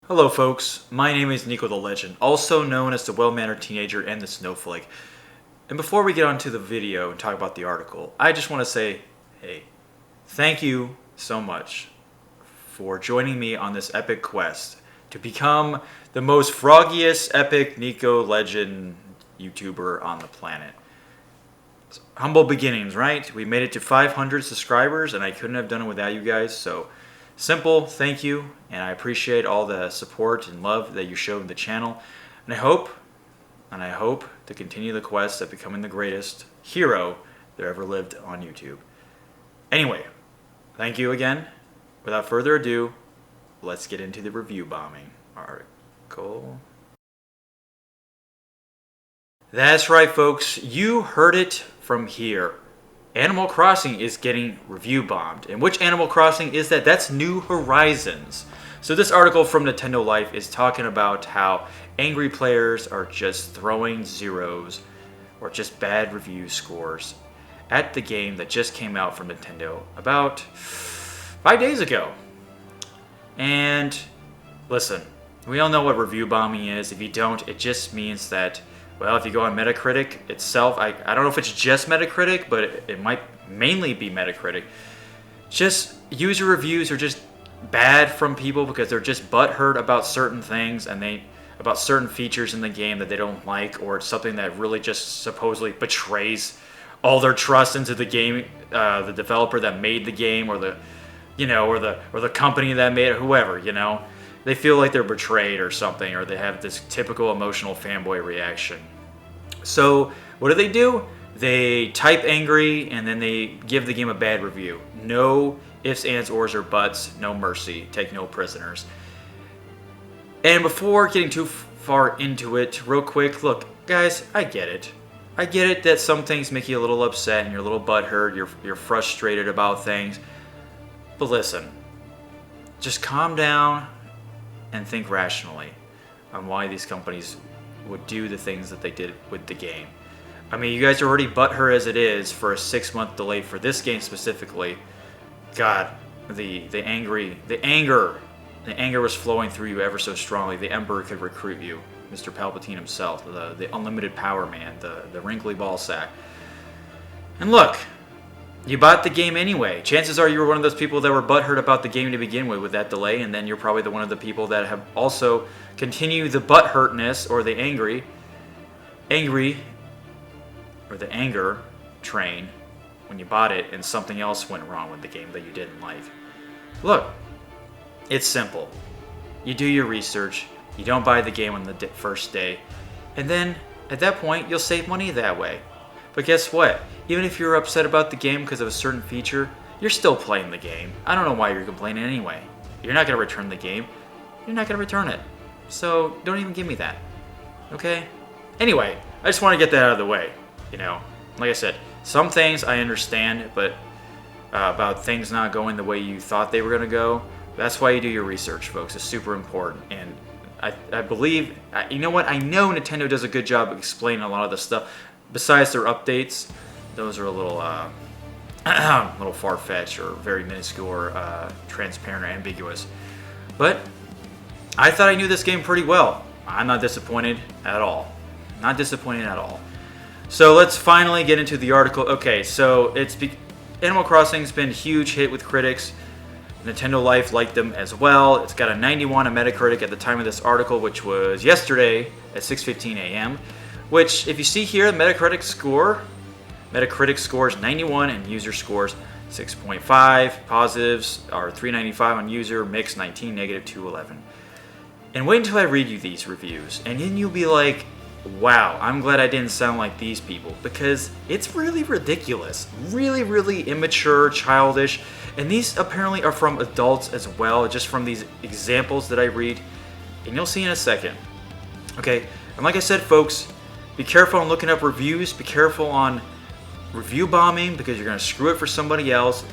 Hello folks, my name is NikoTheLegend, also known as the well-mannered teenager and the snowflake. And before we get on to the video and talk about the article, I just want to say, hey, thank you so much for joining me on this epic quest to become the most froggiest epic NikoTheLegend YouTuber on the planet. Humble beginnings, right? We made it to 500 subscribers and I couldn't have done it without you guys, so simple thank you, and I appreciate all the support and love that you showed the channel. And I hope to continue the quest of becoming the greatest hero there ever lived on YouTube. Anyway, thank you again. Without further ado, let's get into the review bombing article. That's right, folks. You heard it from here. Animal Crossing is getting review bombed. And which Animal Crossing is that? That's New Horizons. So this article from Nintendo Life is talking about how angry players are just throwing zeros or just bad review scores at the game that just came out from Nintendo about 5 days ago. And listen, we all know what review bombing is. If you don't, it just means that, well, if you go on Metacritic itself, I don't know if it's just Metacritic, but it might mainly be Metacritic. Just user reviews are just bad from people because they're just butthurt about certain things and about certain features in the game that they don't like, or it's something that really just supposedly betrays all their trust into the game, the developer that made the game, or the company that made it, whoever, They feel like they're betrayed or something, or they have this typical emotional fanboy reaction. So what do? They type angry and then they give the game a bad review. No ifs, ands, ors, or buts. No mercy. Take no prisoners. And before getting too far into it, real quick, look, guys, I get it. I get it that some things make you a little upset and you're a little butthurt. You're frustrated about things. But listen, just calm down and think rationally on why these companies would do the things that they did with the game. I mean, you guys are already butthurt as it is for a 6-month delay for this game specifically. God, the anger was flowing through you ever so strongly. The Emperor could recruit you, Mr. Palpatine himself, the unlimited power man, the wrinkly ball sack. And look, you bought the game anyway. Chances are you were one of those people that were butthurt about the game to begin with that delay, and then you're probably one of the people that have also continued the butthurtness or the or the anger train when you bought it and something else went wrong with the game that you didn't like. Look, it's simple. You do your research, you don't buy the game on the first day, and then at that point you'll save money that way. But guess what? Even if you're upset about the game because of a certain feature, you're still playing the game. I don't know why you're complaining anyway. You're not going to return the game. You're not going to return it. So don't even give me that. Okay? Anyway, I just want to get that out of the way. Like I said, some things I understand, but about things not going the way you thought they were going to go, that's why you do your research, folks. It's super important. And I believe, you know what? I know Nintendo does a good job of explaining a lot of the stuff. Besides their updates, those are a little little far-fetched or very minuscule or transparent or ambiguous. But I thought I knew this game pretty well. I'm not disappointed at all. Not disappointed at all. So let's finally get into the article. Okay, so Animal Crossing's been a huge hit with critics. Nintendo Life liked them as well. It's got a 91 on Metacritic at the time of this article, which was yesterday at 6:15 a.m. Which, if you see here, the Metacritic scores 91 and user scores 6.5. Positives are 395 on user, mixed 19, negative 211. And wait until I read you these reviews, and then you'll be like, wow, I'm glad I didn't sound like these people, because it's really ridiculous. Really, really immature, childish, and these apparently are from adults as well, just from these examples that I read, and you'll see in a second. Okay, and like I said, folks, be careful on looking up reviews. Be careful on review bombing because you're going to screw it for somebody else.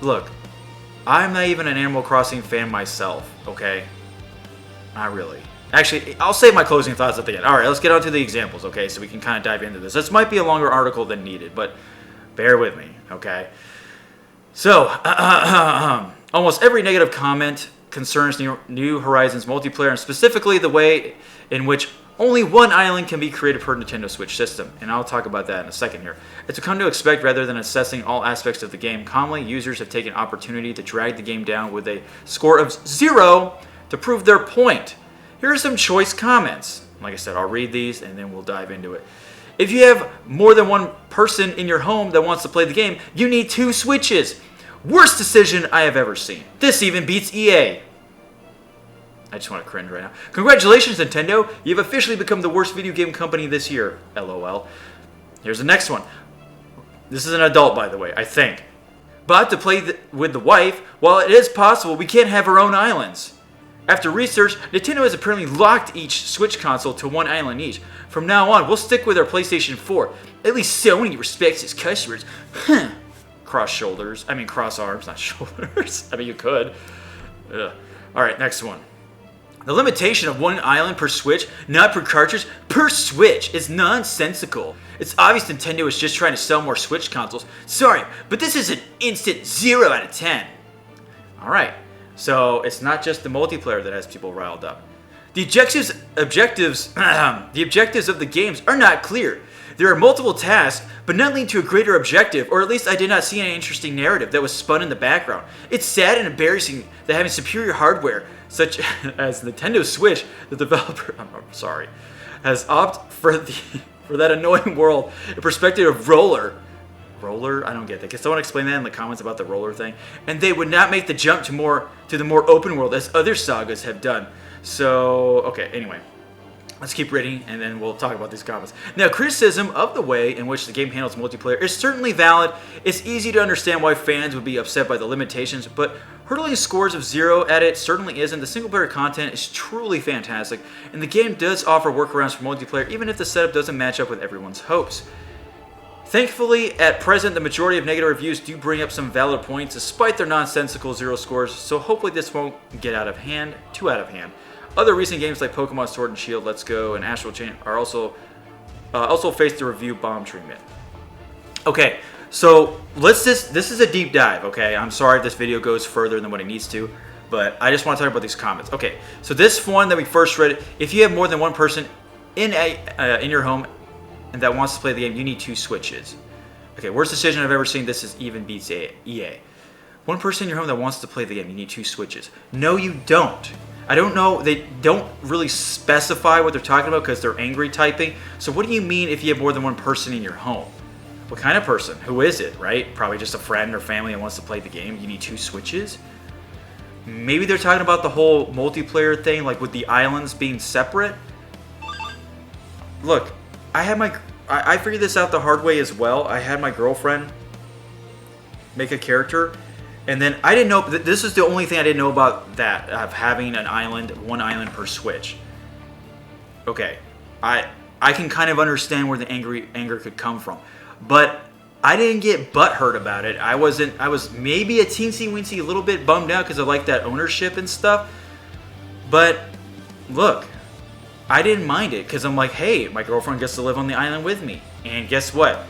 Look, I'm not even an Animal Crossing fan myself, okay? Not really. Actually, I'll save my closing thoughts at the end. All right, let's get on to the examples, okay? So we can kind of dive into this. This might be a longer article than needed, but bear with me, okay? So, almost every negative comment concerns New Horizons multiplayer, and specifically the way in which only one island can be created per Nintendo Switch system, and I'll talk about that in a second here. It's come to expect, rather than assessing all aspects of the game, commonly users have taken opportunity to drag the game down with a score of 0 to prove their point. Here are some choice comments. Like I said, I'll read these and then we'll dive into it. If you have more than one person in your home that wants to play the game, you need 2 Switches. Worst decision I have ever seen. This even beats EA. I just want to cringe right now. Congratulations, Nintendo. You've officially become the worst video game company this year. LOL. Here's the next one. This is an adult, by the way, I think. But to play with the wife, while it is possible, we can't have our own islands. After research, Nintendo has apparently locked each Switch console to 1 island each. From now on, we'll stick with our PlayStation 4. At least Sony respects its customers. Cross arms, not shoulders. I mean, you could. Ugh. Alright, next one. The limitation of 1 island per Switch, not per cartridge, per Switch, is nonsensical. It's obvious Nintendo is just trying to sell more Switch consoles. Sorry, but this is an instant 0 out of 10. Alright, so it's not just the multiplayer that has people riled up. The objectives of the games are not clear. There are multiple tasks, but none lead to a greater objective, or at least I did not see any interesting narrative that was spun in the background. It's sad and embarrassing that having superior hardware, such as Nintendo Switch, the developer, has opted for that annoying world, a perspective of roller. I don't get that. Can someone explain that in the comments about the roller thing? And they would not make the jump to the more open world as other sagas have done. So, okay, anyway. Let's keep reading, and then we'll talk about these comments. Now, criticism of the way in which the game handles multiplayer is certainly valid. It's easy to understand why fans would be upset by the limitations, but hurtling scores of 0 at it certainly isn't. The single-player content is truly fantastic, and the game does offer workarounds for multiplayer, even if the setup doesn't match up with everyone's hopes. Thankfully, at present, the majority of negative reviews do bring up some valid points, despite their nonsensical 0 scores, so hopefully this won't get too out of hand. Other recent games like Pokemon Sword and Shield, Let's Go, and Astral Chain are also faced the review bomb treatment. Okay, so this is a deep dive, okay? I'm sorry if this video goes further than what it needs to, but I just want to talk about these comments. Okay, so this one that we first read, if you have more than one person in your home and that wants to play the game, you need 2 Switches. Okay, worst decision I've ever seen. This is even beats EA. One person in your home that wants to play the game, you need 2 Switches. No, you don't. I don't know, they don't really specify what they're talking about because they're angry typing. So what do you mean if you have more than one person in your home? What kind of person? Who is it, right? Probably just a friend or family that wants to play the game. You need 2 Switches? Maybe they're talking about the whole multiplayer thing, like with the islands being separate. Look, I figured this out the hard way as well. I had my girlfriend make a character, and then I didn't know, this is the only thing I didn't know about that, of having an island, 1 island per Switch. Okay, I can kind of understand where the anger could come from, but I didn't get butthurt about it. I was maybe a teensy-weensy, a little bit bummed out because I like that ownership and stuff, but look, I didn't mind it because I'm like, hey, my girlfriend gets to live on the island with me, and guess what?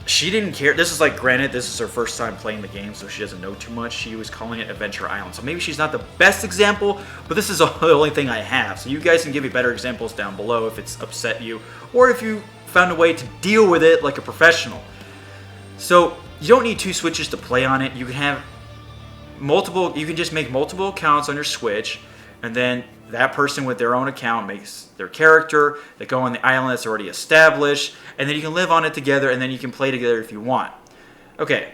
She didn't care. This is like, granted, this is her first time playing the game, so she doesn't know too much. She was calling it Adventure Island. So maybe she's not the best example, but this is the only thing I have. So you guys can give me better examples down below if it's upset you, or if you found a way to deal with it like a professional. So you don't need 2 Switches to play on it. You can have multiple, you can just make multiple accounts on your Switch, and then that person with their own account makes their character. They go on the island that's already established, and then you can live on it together, and then you can play together if you want. Okay,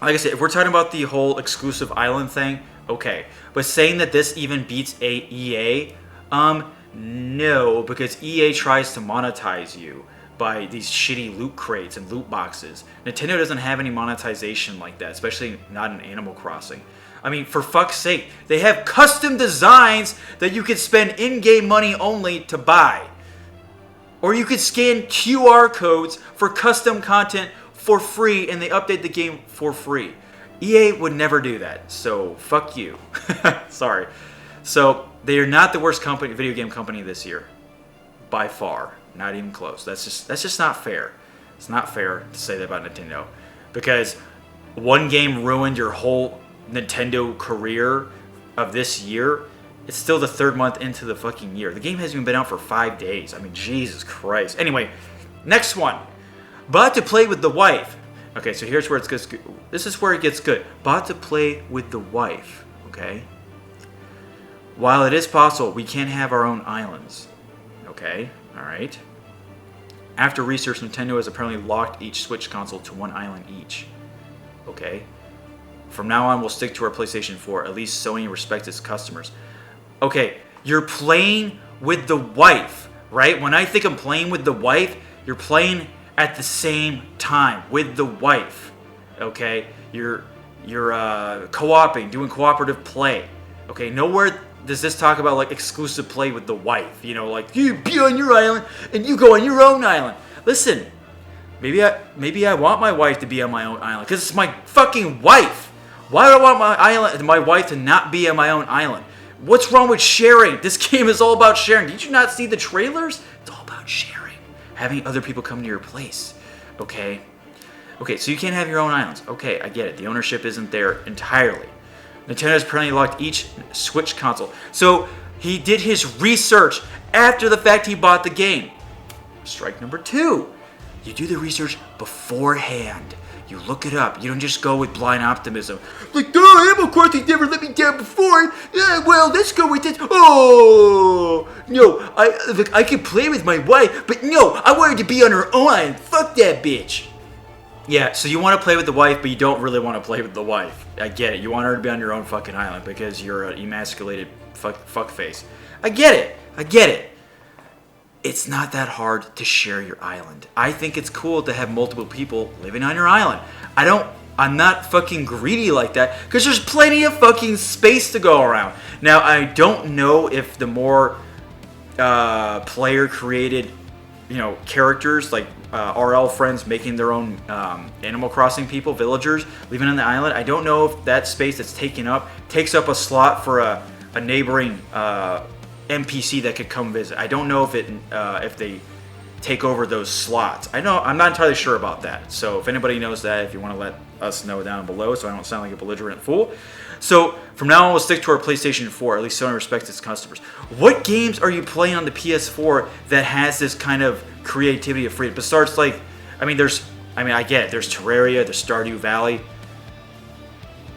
like I said, if we're talking about the whole exclusive island thing, okay. But saying that this even beats EA, no, because EA tries to monetize you by these shitty loot crates and loot boxes. Nintendo doesn't have any monetization like that, especially not in Animal Crossing. I mean, for fuck's sake, they have custom designs that you can spend in-game money only to buy. Or you could scan QR codes for custom content for free, and they update the game for free. EA would never do that, so fuck you. Sorry. So, they are not the worst video game company this year. By far. Not even close. That's just not fair. It's not fair to say that about Nintendo. Because one game ruined your whole Nintendo career of this year. It's still the 3rd month into the fucking year. The game hasn't even been out for 5 days. I mean, Jesus Christ. Anyway, next one. Bought to play with the wife. Okay, so here's where it gets good. This is where it gets good. Bought to play with the wife. Okay. While it is possible, we can't have our own islands. Okay, all right. After research, Nintendo has apparently locked each Switch console to 1 island each. Okay. From now on, we'll stick to our PlayStation 4. At least Sony respects its customers. Okay, you're playing with the wife, right? When I think I'm playing with the wife, you're playing at the same time with the wife. Okay, you're co-oping, doing cooperative play. Okay, nowhere does this talk about like exclusive play with the wife. You know, like you be on your island and you go on your own island. Listen, maybe I want my wife to be on my own island because it's my fucking wife. Why do I want my wife to not be on my own island? What's wrong with sharing? This game is all about sharing. Did you not see the trailers? It's all about sharing. Having other people come to your place. Okay? Okay, so you can't have your own islands. Okay, I get it. The ownership isn't there entirely. Nintendo has apparently locked each Switch console. So he did his research after the fact he bought the game. Strike number 2. You do the research beforehand. You look it up. You don't just go with blind optimism. Like, Animal Crossing never let me down before. Yeah, well, let's go with this. Oh, no, I can play with my wife, but no, I want her to be on her own island. Fuck that bitch. Yeah, so you want to play with the wife, but you don't really want to play with the wife. I get it. You want her to be on your own fucking island because you're an emasculated fuckface. I get it. It's not that hard to share your island. I think it's cool to have multiple people living on your island. I'm not fucking greedy like that because there's plenty of fucking space to go around. Now, I don't know if the more player created, characters like RL friends making their own Animal Crossing people, villagers living on the island. I don't know if that space that's taken up takes up a slot for a neighboring NPC that could come visit. I don't know if they take over those slots. I'm not entirely sure about that. So if anybody knows that, if you want to let us know down below, so I don't sound like a belligerent fool. So from now on, we'll stick to our PlayStation 4. At least Sony respects its customers. What games are you playing on the PS4 that has this kind of creativity of freedom? Besides, I get it. There's Terraria, there's Stardew Valley.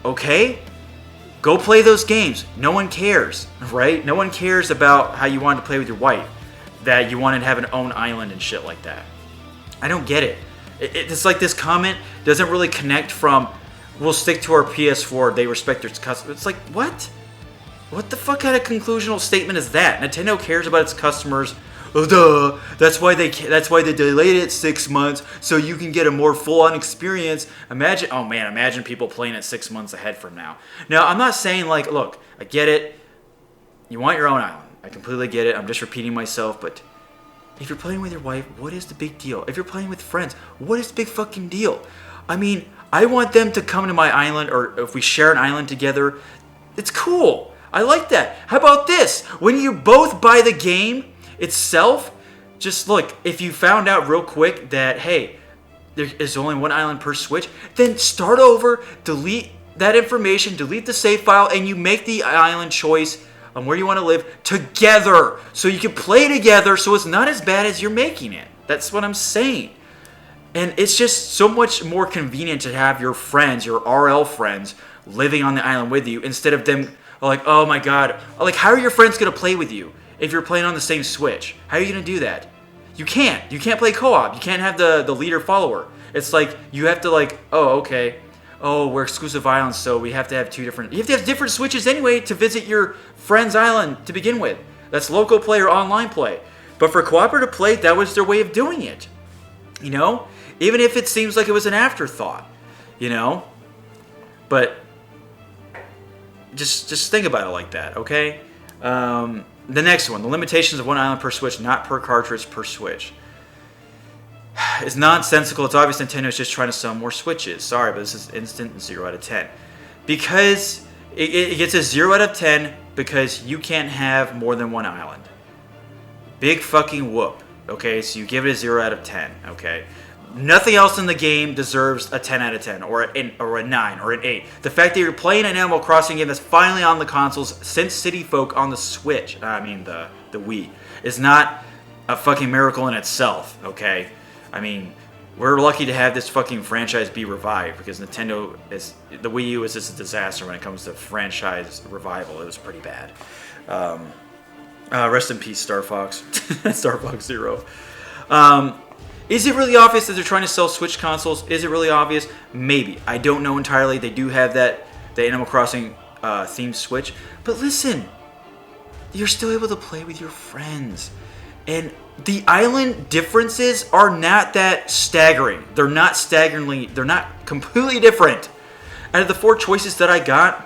Okay. Go play those games. No one cares, right? No one cares about how you wanted to play with your wife, that you wanted to have an own island and shit like that. I don't get it. It's like this comment doesn't really connect from, we'll stick to our PS4, they respect their customers. It's like, what? What the fuck kind of conclusional statement is that? Nintendo cares about its customers. Oh, duh. That's why they delayed it 6 months so you can get a more full-on experience. Imagine people playing it 6 months ahead from now. Now, I'm not saying look, I get it. You want your own island. I completely get it. I'm just repeating myself, but if you're playing with your wife, what is the big deal? If you're playing with friends, what is the big fucking deal? I mean, I want them to come to my island, or if we share an island together, it's cool. I like that. How about this? When you both buy the game itself, just look, if you found out real quick that, hey, there is only 1 island per Switch, then start over, delete that information, delete the save file, and you make the island choice on where you want to live together. So you can play together so it's not as bad as you're making it. That's what I'm saying. And it's just so much more convenient to have your friends, your RL friends, living on the island with you instead of them like, oh my god, how are your friends going to play with you if you're playing on the same Switch? How are you going to do that? You can't play co-op. You can't have the leader follower. It's like you have to oh, okay. Oh, we're exclusive islands, so we have to have you have to have different Switches anyway to visit your friend's island to begin with. That's local play or online play. But for cooperative play, that was their way of doing it. Even if it seems like it was an afterthought, But just think about it like that, okay? The next one, the limitations of 1 island per Switch, not per cartridge per Switch. It's nonsensical. It's obvious Nintendo is just trying to sell more Switches. Sorry, but this is instant 0 out of 10. Because it gets a 0 out of 10 because you can't have more than 1 island. Big fucking whoop. Okay, so you give it a 0 out of 10. Okay, Nothing else in the game deserves a 10 out of 10 or a 9 or an 8. The fact that you're playing an Animal Crossing game that's finally on the consoles since City Folk on the Switch, I mean the Wii, is not a fucking miracle in itself, okay? I mean, we're lucky to have this fucking franchise be revived because the Wii U is just a disaster when it comes to franchise revival. It was pretty bad. Rest in peace, Star Fox. Star Fox Zero. Is it really obvious that they're trying to sell Switch consoles? Is it really obvious? Maybe. I don't know entirely. They do have the Animal Crossing themed Switch. But listen, you're still able to play with your friends. And the island differences are not that staggering. They're not completely different. Out of the 4 choices that I got,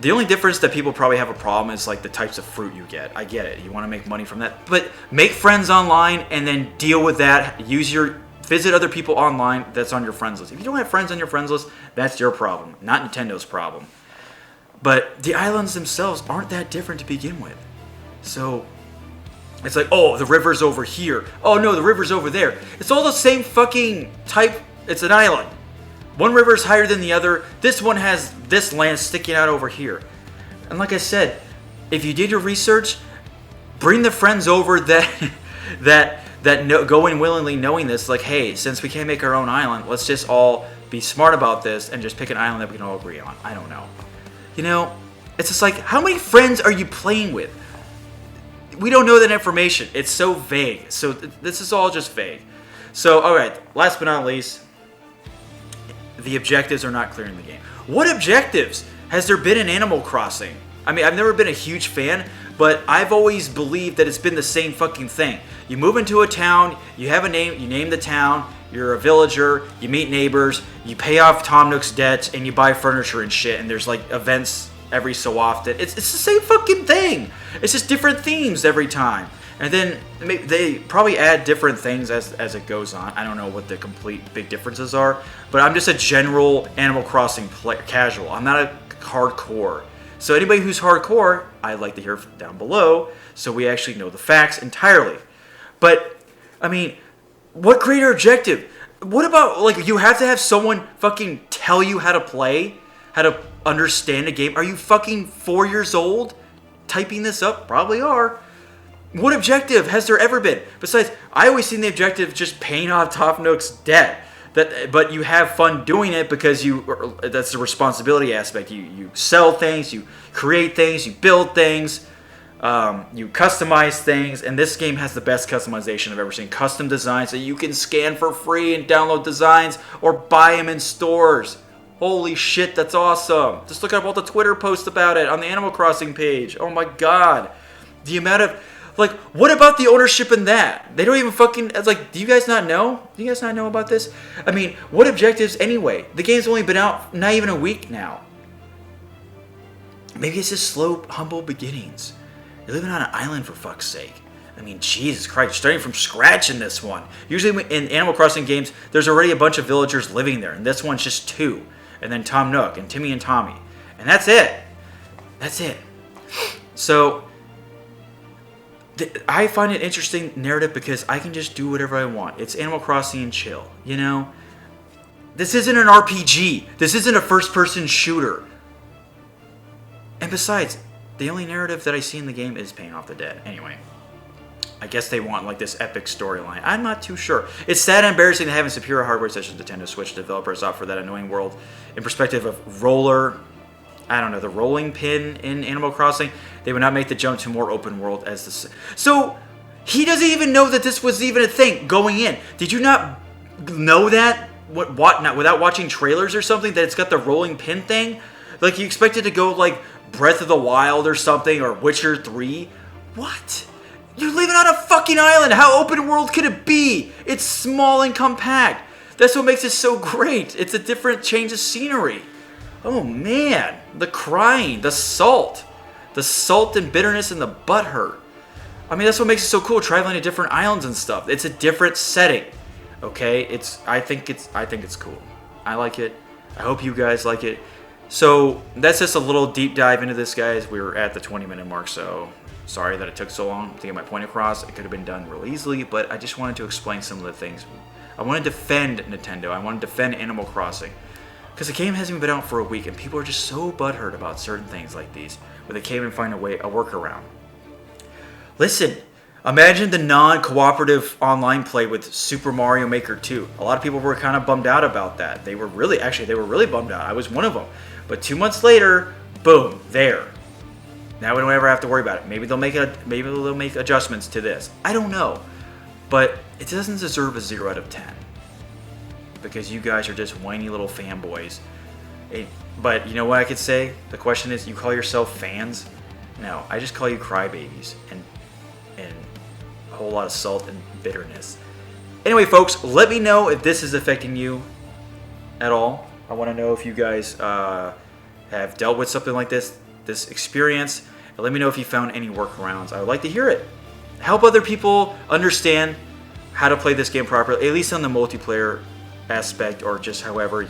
the only difference that people probably have a problem is like the types of fruit you get. I get it. You want to make money from that. But make friends online and then deal with that. Visit other people online that's on your friends list. If you don't have friends on your friends list, that's your problem, not Nintendo's problem. But the islands themselves aren't that different to begin with. So it's like, oh, the river's over here. Oh no, the river's over there. It's all the same fucking type. It's an island. One river is higher than the other. This one has this land sticking out over here. And like I said, if you did your research, bring the friends over that go in willingly knowing this. Like, hey, since we can't make our own island, let's just all be smart about this and just pick an island that we can all agree on. I don't know. You know, it's just like, how many friends are you playing with? We don't know that information. It's so vague. So this is all just vague. So, all right, last but not least, the objectives are not clear in the game. What objectives has there been in Animal Crossing? I mean, I've never been a huge fan, but I've always believed that it's been the same fucking thing. You move into a town, you have a name, you name the town, you're a villager, you meet neighbors, you pay off Tom Nook's debts, and you buy furniture and shit, and there's like events every so often. It's the same fucking thing. It's just different themes every time. And then they probably add different things as it goes on. I don't know what the complete big differences are, but I'm just a general Animal Crossing casual. I'm not a hardcore. So anybody who's hardcore, I'd like to hear down below so we actually know the facts entirely. But, I mean, what greater objective? What about, like, you have to have someone fucking tell you how to play, how to understand a game? Are you fucking 4 years old typing this up? Probably are. What objective has there ever been? Besides, I always seen the objective just paying off Tom Nook's debt. But you have fun doing it because that's the responsibility aspect. You sell things, you create things, you build things, you customize things, and this game has the best customization I've ever seen. Custom designs that you can scan for free and download designs or buy them in stores. Holy shit, that's awesome. Just look up all the Twitter posts about it on the Animal Crossing page. Oh my god. The amount of... Like, what about the ownership in that? They don't even fucking... It's like, do you guys not know? Do you guys not know about this? I mean, what objectives anyway? The game's only been out not even a week now. Maybe it's just slow, humble beginnings. You're living on an island, for fuck's sake. I mean, Jesus Christ, you're starting from scratch in this one. Usually in Animal Crossing games, there's already a bunch of villagers living there. And this one's just 2. And then Tom Nook and Timmy and Tommy. And that's it. That's it. So... I find it interesting narrative because I can just do whatever I want. It's Animal Crossing and chill, you know? This isn't an RPG. This isn't a first-person shooter. And besides, the only narrative that I see in the game is paying off the debt. Anyway, I guess they want like this epic storyline. I'm not too sure. It's sad and embarrassing that having superior hardware such as Nintendo Switch developers offer that annoying world in perspective of the rolling pin in Animal Crossing. They would not make the jump to more open world as the... So, he doesn't even know that this was even a thing going in. Did you not know that? Not without watching trailers or something, that it's got the rolling pin thing? Like, you expected to go like Breath of the Wild or something, or Witcher 3? What? You're living on a fucking island! How open world could it be? It's small and compact. That's what makes it so great. It's a different change of scenery. Oh man, the crying, the salt and bitterness and the butthurt. I mean, that's what makes it so cool, traveling to different islands and stuff. It's a different setting. Okay, I think it's cool. I like it. I hope you guys like it. So that's just a little deep dive into this, guys. We're at the 20-minute mark, so sorry that it took so long to get my point across. It could have been done real easily, but I just wanted to explain some of the things I want to defend Nintendo. I want to defend Animal Crossing. Because the game hasn't even been out for a week, and people are just so butthurt about certain things like these, where they can't even find a workaround. Listen, imagine the non-cooperative online play with Super Mario Maker 2. A lot of people were kind of bummed out about that. They were really bummed out. I was one of them. But 2 months later, boom, there. Now we don't ever have to worry about it. Maybe they'll make adjustments to this. I don't know, but it doesn't deserve a 0 out of 10 because you guys are just whiny little fanboys. But you know what I could say? The question is, you call yourself fans? No, I just call you crybabies and a whole lot of salt and bitterness. Anyway, folks, let me know if this is affecting you at all. I want to know if you guys have dealt with something like this experience, and let me know if you found any workarounds. I would like to hear it. Help other people understand how to play this game properly, at least on the multiplayer aspect, or just however,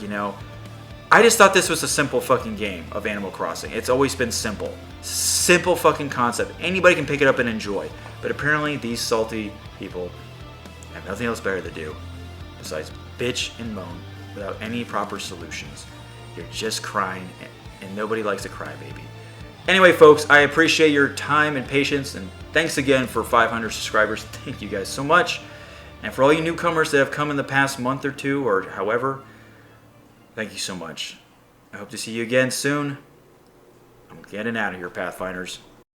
I just thought this was a simple fucking game of Animal Crossing. It's always been simple. Simple fucking concept. Anybody can pick it up and enjoy. But apparently these salty people have nothing else better to do besides bitch and moan without any proper solutions. You're just crying, and nobody likes a crybaby. Anyway, folks, I appreciate your time and patience, and thanks again for 500 subscribers. Thank you guys so much. And for all you newcomers that have come in the past month or two, or however, thank you so much. I hope to see you again soon. I'm getting out of here, Pathfinders.